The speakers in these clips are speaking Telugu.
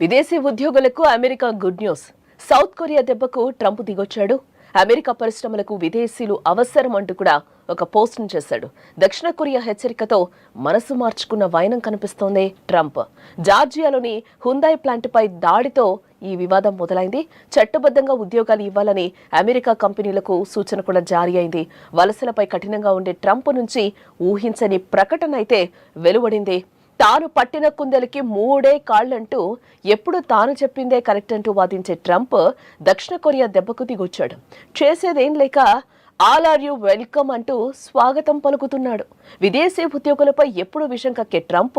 విదేశీ ఉద్యోగులకు America good news. South Korea దెబ్బకు ట్రంప్ దిగొచ్చాడు. అమెరికా పరిశ్రమలకు విదేశీయులు అవసరం అంటూ కూడా ఒక పోస్ట్ చేశాడు. దక్షిణ కొరియా హెచ్చరికతో మనసు మార్చుకున్న వైనం కనిపిస్తోంది ట్రంప్. జార్జియాలోని హుందాయ్ ప్లాంట్పై దాడితో ఈ వివాదం మొదలైంది. చట్టబద్ధంగా ఉద్యోగాలు ఇవ్వాలని అమెరికా కంపెనీలకు సూచన కూడా జారీ అయింది. వలసలపై కఠినంగా ఉండే ట్రంప్ నుంచి ఊహించని ప్రకటన అయితే వెలువడింది. తాను పట్టిన కుందెలకి 3 కాళ్లంటూ ఎప్పుడు తాను చెప్పిందే కరెక్ట్ అంటూ వాదించే ట్రంప్ దక్షిణ కొరియా దెబ్బకు దిగొచ్చాడు. చేసేదేం లేక ఆల్ ఆర్ యూ వెల్కమ్ అంటూ స్వాగతం పలుకుతున్నాడు. విదేశీ ఉద్యోగులపై ఎప్పుడు విషం కక్కే ట్రంప్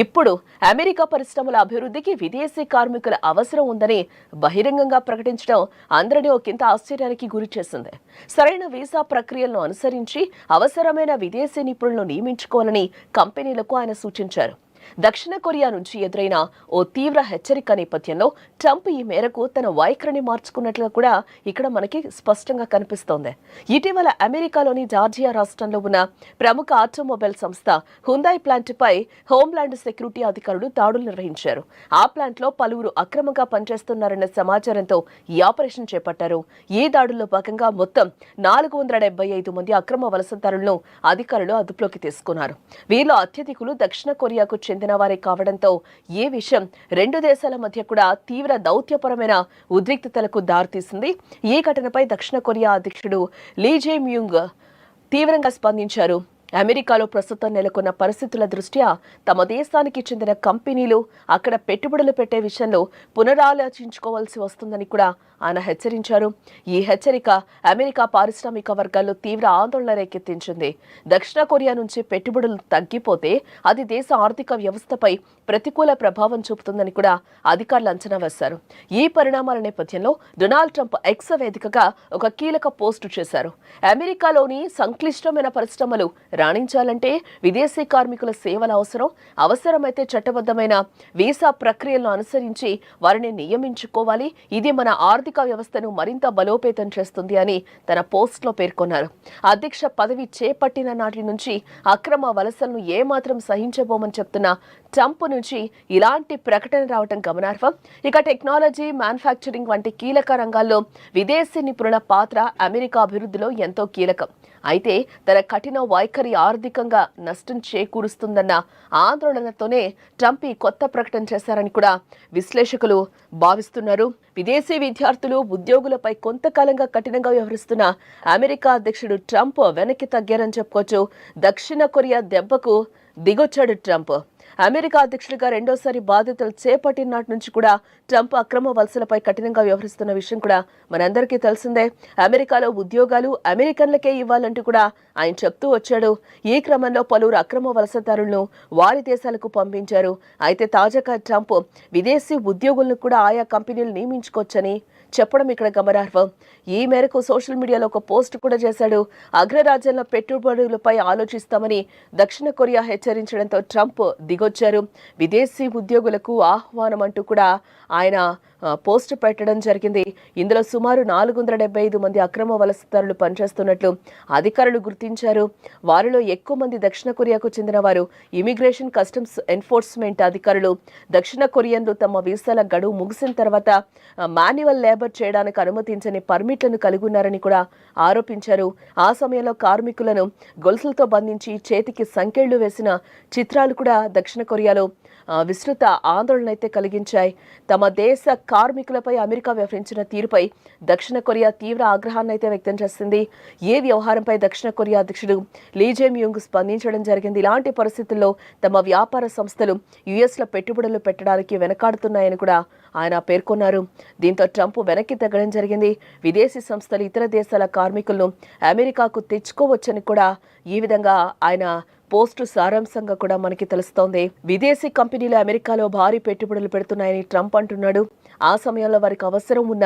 ఇప్పుడు అమెరికా పరిశ్రమల అభివృద్ధికి విదేశీ కార్మికుల అవసరం ఉందని బహిరంగంగా ప్రకటించడం అందరినీ ఒకంత ఆశ్చర్యానికి గురి చేసింది. సరైన వీసా ప్రక్రియలను అనుసరించి అవసరమైన విదేశీ నిపుణులను నియమించుకోవాలని కంపెనీలకు ఆయన సూచించారు. దక్షిణ కొరియా నుంచి ఎదురైన ఓ తీవ్ర హెచ్చరిక నేపథ్యంలో ట్రంప్ ఈ మేరకు తన వైఖరిని మార్చుకున్నట్లుగా కూడా ఇక్కడ మనకి స్పష్టంగా కనిపిస్తోంది. ఇటీవల అమెరికాలోని జార్జియా రాష్ట్రంలో ఉన్న ప్రముఖ ఆటోమొబైల్ సంస్థ హుందాయ్ ప్లాంట్పై హోంల్యాండ్ సెక్యూరిటీ అధికారులు దాడులు నిర్వహించారు. ఆ ప్లాంట్లో పలువురు అక్రమంగా పనిచేస్తున్నారన్న సమాచారంతో ఈ ఆపరేషన్ చేపట్టారు. ఈ దాడుల్లో భాగంగా మొత్తం 475 మంది అక్రమ వలసదారులను అధికారులు అదుపులోకి తీసుకున్నారు. వీరిలో అత్యధికులు దక్షిణ కొరియాకు చెందిన వారే కావడంతో ఈ విషయం రెండు దేశాల మధ్య కూడా తీవ్ర దౌత్యపరమైన ఉద్రిక్తతలకు దారితీసింది. ఈ ఘటనపై దక్షిణ కొరియా అధ్యక్షుడు లీ జే మ్యూంగ్ తీవ్రంగా స్పందించారు. అమెరికాలో ప్రస్తుతం నెలకొన్న పరిస్థితుల దృష్ట్యా తమ దేశానికి చెందిన కంపెనీలు అక్కడ పెట్టుబడులు పెట్టే విషయంలో పునరాలోచించుకోవాల్సి వస్తుందని కూడా ఆయన హెచ్చరించారు. ఈ హెచ్చరిక అమెరికా పారిశ్రామిక వర్గాల్లో తీవ్ర ఆందోళన రేకెత్తించింది. దక్షిణ కొరియా నుంచి పెట్టుబడులు తగ్గిపోతే అది దేశ ఆర్థిక వ్యవస్థపై ప్రతికూల ప్రభావం చూపుతుందని కూడా అధికారులు అంచనా వేశారు. ఈ పరిణామాల నేపథ్యంలో డొనాల్డ్ ట్రంప్ ఎక్స్ వేదికగా ఒక కీలక పోస్టు చేశారు. అమెరికాలోని సంక్లిష్టమైన పరిశ్రమలు రాణించాలంటే విదేశీ కార్మికుల సేవల అవసరమైతే చట్టబద్ధమైన వీసా ప్రక్రియలను అనుసరించి వారిని నియమించుకోవాలి. ఇది మన ఆర్థిక వ్యవస్థను మరింత బలోపేతం చేస్తుంది అని తన పోస్ట్లో పేర్కొన్నారు. అధ్యక్ష పదవి చేపట్టిన నాటి నుంచి అక్రమ వలసలను ఏమాత్రం సహించబోమని చెప్తున్న ట్రంప్ నుంచి ఇలాంటి ప్రకటన రావడం గమనార్హం. ఇక టెక్నాలజీ, మ్యానుఫ్యాక్చరింగ్ వంటి కీలక రంగాల్లో విదేశీ నిపుణుల పాత్ర అమెరికా అభివృద్ధిలో ఎంతో కీలకం. అయితే తన కఠిన వైఖరి ఆర్థికంగా నష్టం చేకూరుస్తుందన్న ఆందోళనతోనే ట్రంప్ ఈ కొత్త ప్రకటన చేశారని కూడా విశ్లేషకులు భావిస్తున్నారు. విదేశీ విద్యార్థులు, ఉద్యోగులపై కొంతకాలంగా కఠినంగా వ్యవహరిస్తున్న అమెరికా అధ్యక్షుడు ట్రంప్ వెనక్కి తగ్గారని చెప్పుకోవచ్చు. దక్షిణ కొరియా దెబ్బకు దిగొచ్చాడు ట్రంప్. అమెరికా అధ్యక్షుడిగా రెండోసారి బాధ్యతలు చేపట్టిన నాటి నుంచి కూడా ట్రంప్ అక్రమ వలసలపై కఠినంగా వ్యవహరిస్తున్న విషయం కూడా మనందరికీ తెలిసిందే. అమెరికాలో ఉద్యోగాలు అమెరికన్లకే ఇవ్వాలంటూ కూడా ఆయన చెప్తూ వచ్చాడు. ఈ క్రమంలో పలువురు అక్రమ వలసదారులను వారి దేశాలకు పంపించారు. అయితే తాజాగా ట్రంప్ విదేశీ ఉద్యోగులను కూడా ఆయా కంపెనీలు నియమించుకోవచ్చని చెప్పడం ఇక్కడ గమనార్హం. ఈ మేరకు సోషల్ మీడియాలో ఒక పోస్ట్ కూడా చేశాడు. అగ్రరాజ్యంలో పెట్టుబడులపై ఆలోచిస్తామని దక్షిణ కొరియా హెచ్చరించడంతో ట్రంప్ దిగొచ్చారు. విదేశీ ఉద్యోగులకు ఆహ్వానం అంటూ కూడా ఆయన పోస్ట్ పెట్టడం జరిగింది. ఇందులో సుమారు 475 మంది అక్రమ వలసదారులు పనిచేస్తున్నట్లు అధికారులు గుర్తించారు. వారిలో ఎక్కువ మంది దక్షిణ కొరియాకు చెందిన వారు. ఇమిగ్రేషన్, కస్టమ్స్ ఎన్ఫోర్స్మెంట్ అధికారులు దక్షిణ కొరియన్లు తమ వీసాల గడువు ముగిసిన తర్వాత మాన్యువల్ లేబర్ చేయడానికి అనుమతించని పర్మిట్లను కలిగి ఉన్నారని కూడా ఆరోపించారు. ఆ సమయంలో కార్మికులను గొలుసులతో బంధించి చేతికి సంకెళ్లు వేసిన చిత్రాలు కూడా దక్షిణ కొరియాలో విస్తృత ఆందోళన అయితే కలిగించాయి. తమ దేశ కార్మికులపై అమెరికా వ్యవహరించిన తీరుపై దక్షిణ కొరియా తీవ్ర ఆగ్రహాన్ని అయితే వ్యక్తం చేసింది. ఈ వ్యవహారంపై దక్షిణ కొరియా అధ్యక్షుడు లీ జే మ్యూంగ్ స్పందించడం జరిగింది. ఇలాంటి పరిస్థితుల్లో తమ వ్యాపార సంస్థలు యుఎస్లో పెట్టుబడులు పెట్టడానికి వెనకాడుతున్నాయని కూడా ఆయన పేర్కొన్నారు. దీంతో ట్రంప్ వెనక్కి తగ్గడం జరిగింది. విదేశీ సంస్థలు ఇతర దేశాల కార్మికులను అమెరికాకు తెచ్చుకోవచ్చని కూడా ఈ విధంగా ఆయన పోస్టు సారాంశంగా కూడా మనకి తెలుస్తోంది. విదేశీ కంపెనీలు అమెరికాలో భారీ పెట్టుబడులు పెడుతున్నాయని ట్రంప్ అంటున్నాడు. ఆ సమయంలో వారికి అవసరం ఉన్న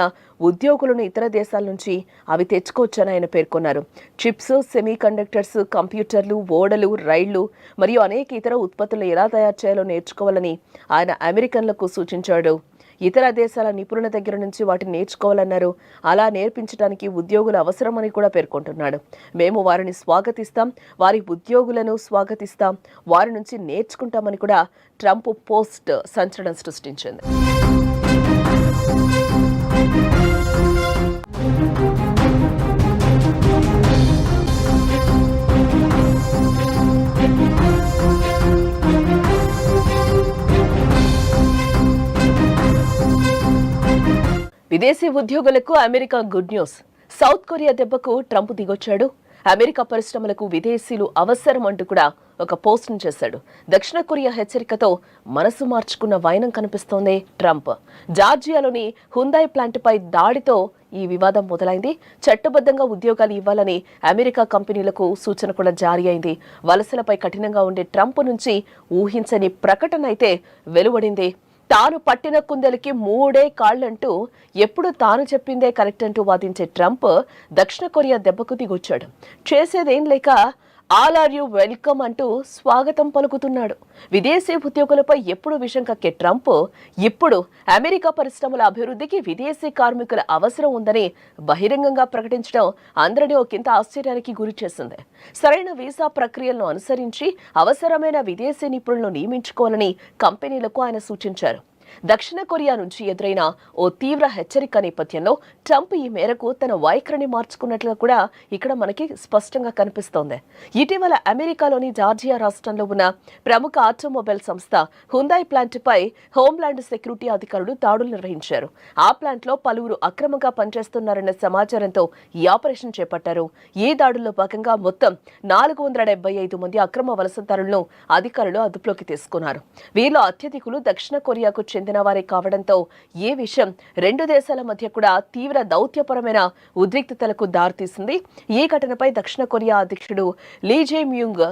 ఉద్యోగులను ఇతర దేశాల నుంచి అవి తెచ్చుకోవచ్చని ఆయన పేర్కొన్నారు. చిప్స్, సెమీ కండక్టర్స్, కంప్యూటర్లు, ఓడలు, రైళ్లు మరియు అనేక ఇతర ఉత్పత్తులు ఎలా తయారు చేయాలో నేర్చుకోవాలని ఆయన అమెరికన్లకు సూచించాడు. ఇతర దేశాల నిపుణుల దగ్గర నుంచి వాటిని నేర్చుకోవాలన్నారు. అలా నేర్పించడానికి ఉద్యోగులు అవసరమని కూడా పేర్కొంటున్నాడు. మేము వారిని స్వాగతిస్తాం, వారి ఉద్యోగులను స్వాగతిస్తాం, వారి నుంచి నేర్చుకుంటామని కూడా ట్రంప్ పోస్ట్ సంచలనం సృష్టించింది. విదేశీ ఉద్యోగులకు America good news. South Korea దెబ్బకు ట్రంప్ దిగొచ్చాడు. అమెరికా పరిశ్రమలకు విదేశీయులు అవసరం అంటూ కూడా ఒక పోస్ట్ చేశాడు. దక్షిణ కొరియా హెచ్చరికతో మనసు మార్చుకున్న వైనం కనిపిస్తోంది ట్రంప్. జార్జియాలోని హుందాయ్ ప్లాంట్పై దాడితో ఈ వివాదం మొదలైంది. చట్టబద్ధంగా ఉద్యోగాలు ఇవ్వాలని అమెరికా కంపెనీలకు సూచన కూడా జారీ అయింది. వలసలపై కఠినంగా ఉండే ట్రంప్ నుంచి ఊహించని ప్రకటన అయితే వెలువడింది. తాను పట్టిన కుందెలకి 3 కాళ్లంటూ ఎప్పుడు తాను చెప్పిందే కరెక్ట్ అంటూ వాదించే ట్రంప్ దక్షిణ కొరియా దెబ్బకు దిగొచ్చాడు. చేసేదేం లేక ఆల్ ఆర్ యూ వెల్కమ్ అంటూ స్వాగతం పలుకుతున్నాడు. విదేశీ ఉద్యోగులపై ఎప్పుడు విషం కక్కే ట్రంప్ ఇప్పుడు అమెరికా పరిశ్రమల అభివృద్ధికి విదేశీ కార్మికుల అవసరం ఉందని బహిరంగంగా ప్రకటించడం అందరినీ ఒకంత ఆశ్చర్యానికి గురి చేసింది. సరైన వీసా ప్రక్రియలను అనుసరించి అవసరమైన విదేశీ నిపుణులను నియమించుకోవాలని కంపెనీలకు ఆయన సూచించారు. దక్షిణ కొరియా నుంచి ఎదురైన ఓ తీవ్ర హెచ్చరిక నేపథ్యంలో ట్రంప్ ఈ మేరకు తన వైఖరిని మార్చుకున్నట్లుగా కూడా ఇక్కడ మనకి స్పష్టంగా కనిపిస్తోంది. ఇటీవల అమెరికాలోని జార్జియా రాష్ట్రంలో ఉన్న ప్రముఖ ఆటోమొబైల్ సంస్థ హుందాయ్ ప్లాంట్పై హోంల్యాండ్ సెక్యూరిటీ అధికారులు దాడులు నిర్వహించారు. ఆ ప్లాంట్లో పలువురు అక్రమంగా పనిచేస్తున్నారన్న సమాచారంతో ఈ ఆపరేషన్ చేపట్టారు. ఈ దాడుల్లో భాగంగా మొత్తం 475 మంది అక్రమ వలసదారులను అధికారులు అదుపులోకి తీసుకున్నారు. వీరిలో అత్యధికులు దక్షిణ కొరియాకు చెందిన వారే కావడంతో ఈ విషయం రెండు దేశాల మధ్య కూడా తీవ్ర దౌత్యపరమైన ఉద్రిక్తతలకు దారితీసింది. ఈ ఘటనపై దక్షిణ కొరియా అధ్యక్షుడు లీ జే మ్యూంగ్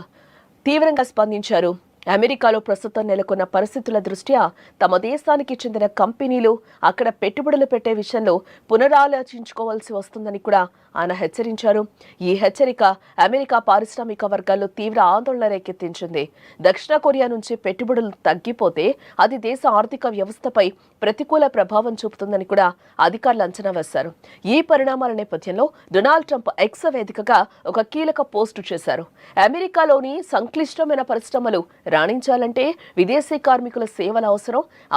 తీవ్రంగా స్పందించారు. అమెరికాలో ప్రస్తుతం నెలకొన్న పరిస్థితుల దృష్ట్యా తమ దేశానికి చెందిన కంపెనీలు అక్కడ పెట్టుబడులు పెట్టే విషయంలో పునరాలోచించుకోవాల్సి వస్తుందని కూడా ఆయన హెచ్చరించారు. ఈ హెచ్చరిక అమెరికా పారిశ్రామిక వర్గాల్లో తీవ్ర ఆందోళన రేకెత్తించింది. దక్షిణ కొరియా నుంచి పెట్టుబడులు తగ్గిపోతే అది దేశ ఆర్థిక వ్యవస్థపై ప్రతికూల ప్రభావం చూపుతుందని కూడా అధికారులు అంచనా వేశారు. ఈ పరిణామాల నేపథ్యంలో డొనాల్డ్ ట్రంప్ ఎక్స్ వేదికగా ఒక కీలక పోస్టు చేశారు. అమెరికాలోని సంక్లిష్టమైన పరిశ్రమలు రాణించాలంటే విదేశీ కార్మికుల సేవల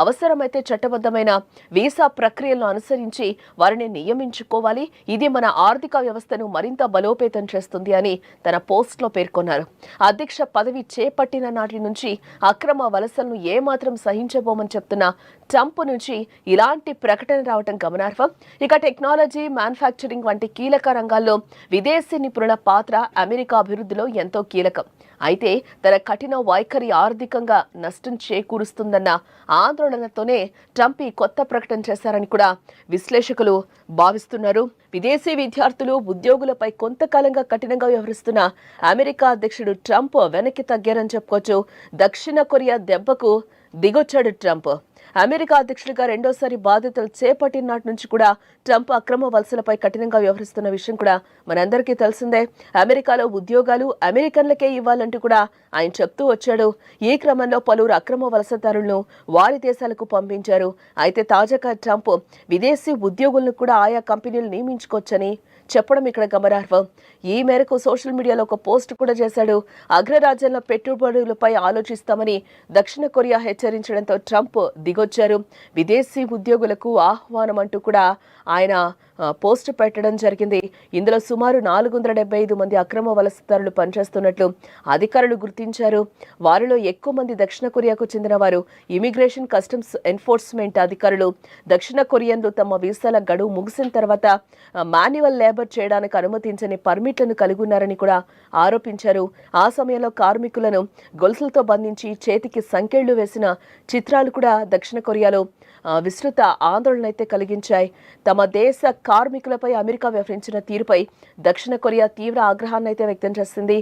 అవసరమైతే చట్టబద్ధమైన వీసా ప్రక్రియలను అనుసరించి వారిని నియమించుకోవాలి. ఇది మన ఆర్థిక వ్యవస్థను మరింత బలోపేతం చేస్తుంది అని తన పోస్ట్లో పేర్కొన్నారు. అధ్యక్ష పదవి చేపట్టిన నాటి నుంచి అక్రమ వలసలను ఏమాత్రం సహించబోమని చెప్తున్న ట్రంప్ నుంచి ఇలాంటి ప్రకటన రావడం గమనార్హం. ఇక టెక్నాలజీ, మ్యానుఫ్యాక్చరింగ్ వంటి కీలక రంగాల్లో విదేశీ నిపుణుల పాత్ర అమెరికా అభివృద్ధిలో ఎంతో కీలకం. అయితే తన కఠిన వైఖరి ఆర్థికంగా నష్టం చేకూరుస్తుందన్న ఆందోళనతోనే ట్రంప్ ఈ కొత్త ప్రకటన చేశారని కూడా విశ్లేషకులు భావిస్తున్నారు. విదేశీ విద్యార్థులు, ఉద్యోగులపై కొంతకాలంగా కఠినంగా వ్యవహరిస్తున్న అమెరికా అధ్యక్షుడు ట్రంప్ వెనక్కి తగ్గారని చెప్పుకోవచ్చు. దక్షిణ కొరియా దెబ్బకు దిగొచ్చాడు ట్రంప్. అమెరికా అధ్యక్షుడిగా రెండోసారి బాధ్యతలు చేపట్టిన నాటి నుంచి కూడా ట్రంప్ అక్రమ వలసలపై కఠినంగా వ్యవహరిస్తున్న విషయం కూడా మనందరికీ తెలిసిందే. అమెరికాలో ఉద్యోగాలు అమెరికన్లకే ఇవ్వాలంటూ కూడా ఆయన చెప్తూ వచ్చాడు. ఈ క్రమంలో పలువురు అక్రమ వలసదారులను వారి దేశాలకు పంపించారు. అయితే తాజాగా ట్రంప్ విదేశీ ఉద్యోగులను కూడా ఆయా కంపెనీలు నియమించుకోవచ్చని చెప్పడం ఇక్కడ గమనార్హం. ఈ మేరకు సోషల్ మీడియాలో ఒక పోస్ట్ కూడా చేశాడు. అగ్రరాజ్యంలో పెట్టుబడులపై ఆలోచిస్తామని దక్షిణ కొరియా హెచ్చరించడంతో ట్రంప్ దిగొచ్చారు. విదేశీ ఉద్యోగులకు ఆహ్వానం అంటూ కూడా ఆయన పోస్ట్ పెట్టడం జరిగింది. ఇందులో సుమారు 475 మంది అక్రమ వలసదారులు పనిచేస్తున్నట్లు అధికారులు గుర్తించారు. వారిలో ఎక్కువ మంది దక్షిణ కొరియాకు చెందిన వారు. ఇమిగ్రేషన్, కస్టమ్స్ ఎన్ఫోర్స్మెంట్ అధికారులు దక్షిణ కొరియన్లు తమ వీసాల గడువు ముగిసిన తర్వాత మాన్యువల్ లేబర్ చేయడానికి అనుమతించని పర్మిట్లను కలిగి ఉన్నారని కూడా ఆరోపించారు. ఆ సమయంలో కార్మికులను గొలుసులతో బంధించి చేతికి సంకెళ్లు వేసిన చిత్రాలు కూడా దక్షిణ కొరియాలో విస్తృత ఆందోళన అయితే కలిగించాయి. తమ దేశ కార్మికులపై అమెరికా వ్యవహరించిన తీరుపై దక్షిణ కొరియా తీవ్ర ఆగ్రహాన్ని అయితే వ్యక్తం చేసింది.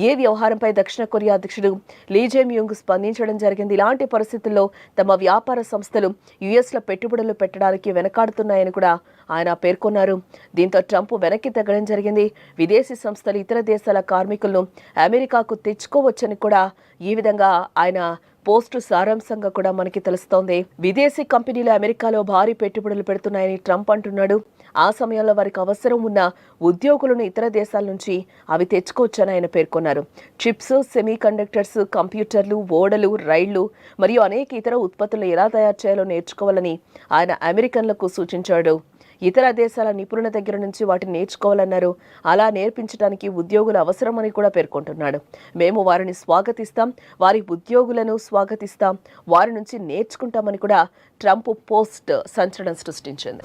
ఈ వ్యవహారంపై దక్షిణ కొరియా అధ్యక్షుడు లీ జే మ్యూంగ్ స్పందించడం జరిగింది. ఇలాంటి పరిస్థితుల్లో తమ వ్యాపార సంస్థలు యుఎస్లో పెట్టుబడులు పెట్టడానికి వెనకాడుతున్నాయని కూడా ఆయన పేర్కొన్నారు. దీంతో ట్రంప్ వెనక్కి తగ్గడం జరిగింది. విదేశీ సంస్థలు ఇతర దేశాల కార్మికులను అమెరికాకు తెచ్చుకోవచ్చని కూడా ఈ విధంగా ఆయన పోస్టు సారాంశంగా కూడా మనకి తెలుస్తోంది. విదేశీ కంపెనీలు అమెరికాలో భారీ పెట్టుబడులు పెడుతున్నాయని ట్రంప్ అంటున్నాడు. ఆ సమయంలో వారికి అవసరం ఉన్న ఉద్యోగులను ఇతర దేశాల నుంచి అవి తెచ్చుకోవచ్చని ఆయన పేర్కొన్నారు. చిప్స్, సెమీ కండక్టర్స్, కంప్యూటర్లు, ఓడలు, రైళ్లు మరియు అనేక ఇతర ఉత్పత్తులు ఎలా తయారు చేయాలో నేర్చుకోవాలని ఆయన అమెరికన్లకు సూచించాడు. ఇతర దేశాల నిపుణుల దగ్గర నుంచి వాటిని నేర్చుకోవాలన్నారు. అలా నేర్పించడానికి ఉద్యోగులు అవసరమని కూడా పేర్కొంటున్నాడు. మేము వారిని స్వాగతిస్తాం, వారి ఉద్యోగులను స్వాగతిస్తాం, వారి నుంచి నేర్చుకుంటామని కూడా ట్రంప్ పోస్ట్ సంచలనం సృష్టించింది.